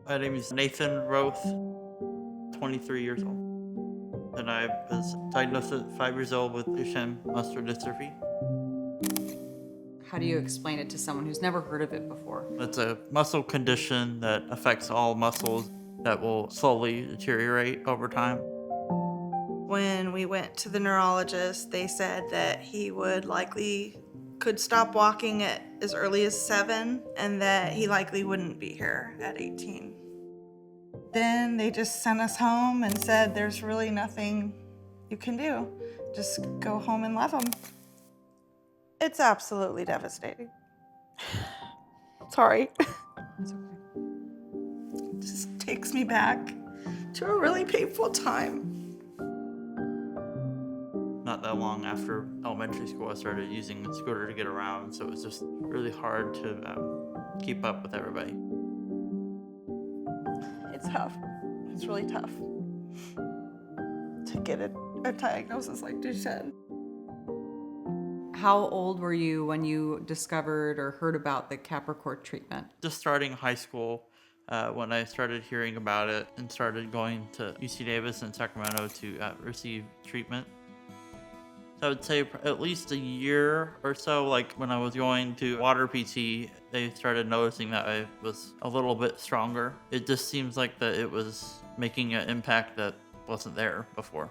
My name is Nathan Rothe, 23 years old. And I was diagnosed at 5 years old with Duchenne Muscular Dystrophy. How do you explain it to someone who's never heard of it before? It's a muscle condition that affects all muscles that will slowly deteriorate over time. When we went to the neurologist, they said that he could stop walking at as early as 7 and that he likely wouldn't be here at 18. Then they just sent us home and said there's really nothing you can do. Just go home and love him. It's absolutely devastating. Sorry. It's okay. It just takes me back to a really painful time. Not that long after elementary school, I started using a scooter to get around, so it was just really hard to keep up with everybody. It's tough. It's really tough to get a diagnosis like Duchenne. How old were you when you discovered or heard about the Capricor treatment? Just starting high school, when I started hearing about it and started going to UC Davis in Sacramento to receive treatment. So I would say at least a year or so, like when I was going to water PT, they started noticing that I was a little bit stronger. It just seems like that it was making an impact that wasn't there before.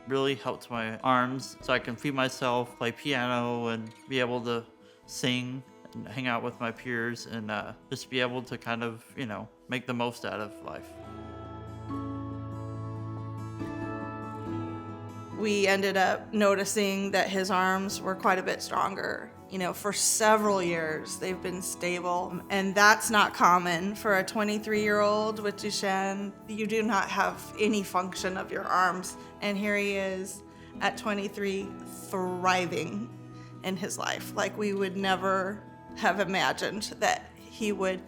Really helped my arms so I can feed myself, play piano, and be able to sing and hang out with my peers and just be able to kind of, make the most out of life. We ended up noticing that his arms were quite a bit stronger. For several years, they've been stable, and that's not common for a 23-year-old with Duchenne. You do not have any function of your arms, and here he is at 23, thriving in his life. Like we would never have imagined that he would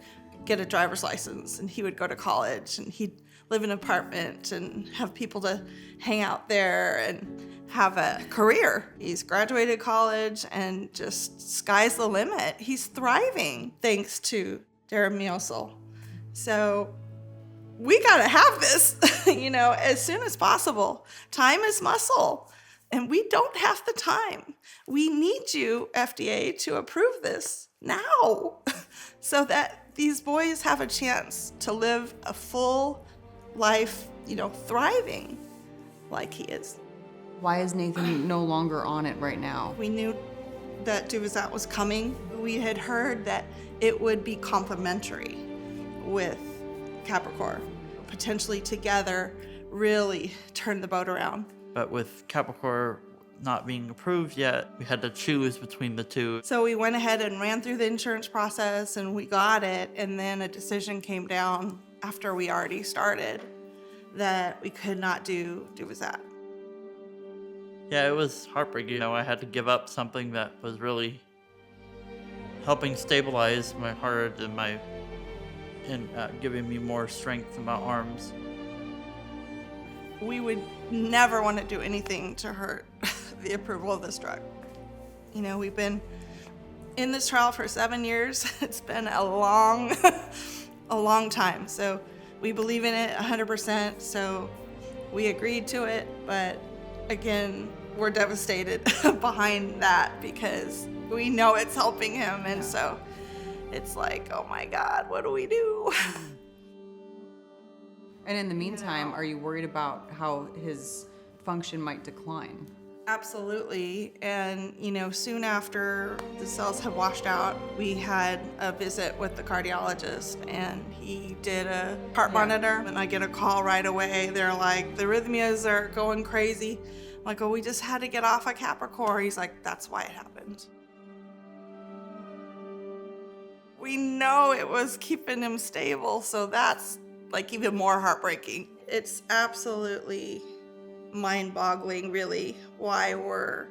get a driver's license, and he would go to college, and he'd live in an apartment and have people to hang out there and have a career. He's graduated college and just sky's the limit. He's thriving thanks to Darren. So we gotta have this, as soon as possible. Time is muscle, and we don't have the time. We need you, FDA, to approve this now so that these boys have a chance to live a full life, thriving like he is. Why is Nathan no longer on it right now? We knew that Duchenne was coming. We had heard that it would be complementary with Capricor. Potentially together really turn the boat around. But with Capricor not being approved yet, we had to choose between the two. So we went ahead and ran through the insurance process and we got it, and then a decision came down after we already started that we could not do Duchenne. Yeah, it was heartbreaking. I had to give up something that was really helping stabilize my heart and giving me more strength in my arms. We would never want to do anything to hurt the approval of this drug. We've been in this trial for 7 years. It's been a long time. So we believe in it 100%. So we agreed to it, but again, we're devastated behind that because we know it's helping him. And so it's like, oh my God, what do we do? And in the meantime, are you worried about how his function might decline? Absolutely. And, soon after the cells had washed out, we had a visit with the cardiologist and he did a heart monitor. And I get a call right away. They're like, the arrhythmias are going crazy. I'm like, oh, we just had to get off of Capricor. He's like, that's why it happened. We know it was keeping him stable, so that's like even more heartbreaking. It's absolutely mind-boggling, really, why we're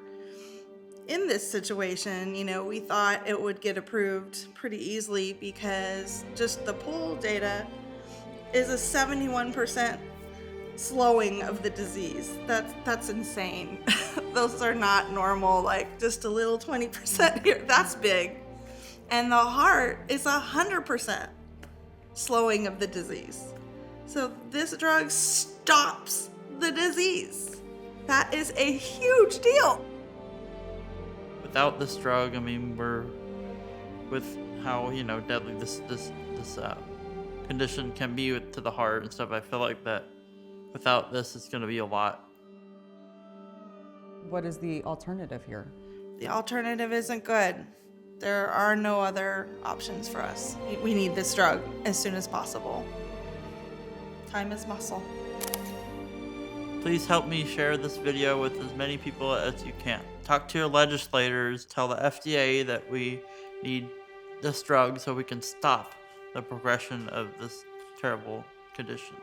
in this situation. We thought it would get approved pretty easily because just the pool data is a 71% slowing of the disease. That's insane. Those are not normal, like just a little 20% here. That's big. And the heart is 100%. slowing of the disease. So this drug stops the disease. That is a huge deal. Without this drug, I mean, we're with how deadly this condition can be to the heart and stuff. I feel like that without this, it's going to be a lot. What is the alternative here? The alternative isn't good. There are no other options for us. We need this drug as soon as possible. Time is muscle. Please help me share this video with as many people as you can. Talk to your legislators, tell the FDA that we need this drug so we can stop the progression of this terrible condition.